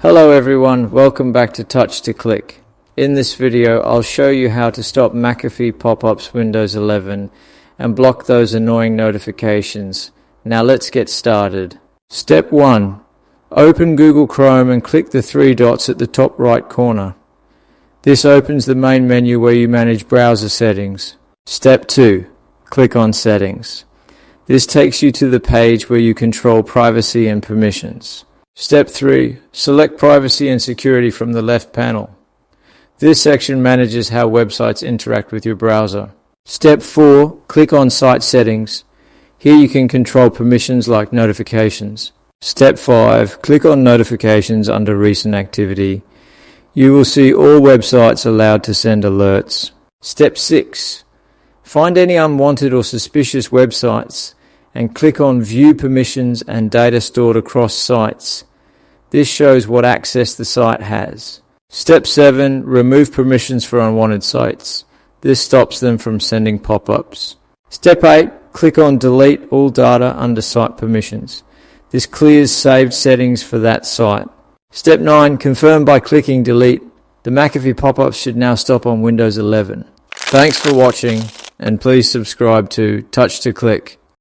Hello everyone, welcome back to Touch to Click. In this video I'll show you how to stop McAfee pop-ups Windows 11 and block those annoying notifications. Now let's get started. Step 1. Open Google Chrome and click the three dots at the top right corner. This opens the main menu where you manage browser settings. Step 2. Click on Settings. This takes you to the page where you control privacy and permissions. Step 3. Select Privacy and Security from the left panel. This section manages how websites interact with your browser. Step 4. Click on Site Settings. Here you can control permissions like notifications. Step 5. Click on Notifications under Recent Activity. You will see all websites allowed to send alerts. Step 6. Find any unwanted or suspicious websites and click on View Permissions and Data Stored Across Sites. This shows what access the site has. Step 7. Remove permissions for unwanted sites. This stops them from sending pop-ups. Step 8. Click on Delete All Data under Site Permissions. This clears saved settings for that site. Step 9. Confirm by clicking Delete. The McAfee pop-ups should now stop on Windows 11. Thanks for watching, and please subscribe to Touch to Click.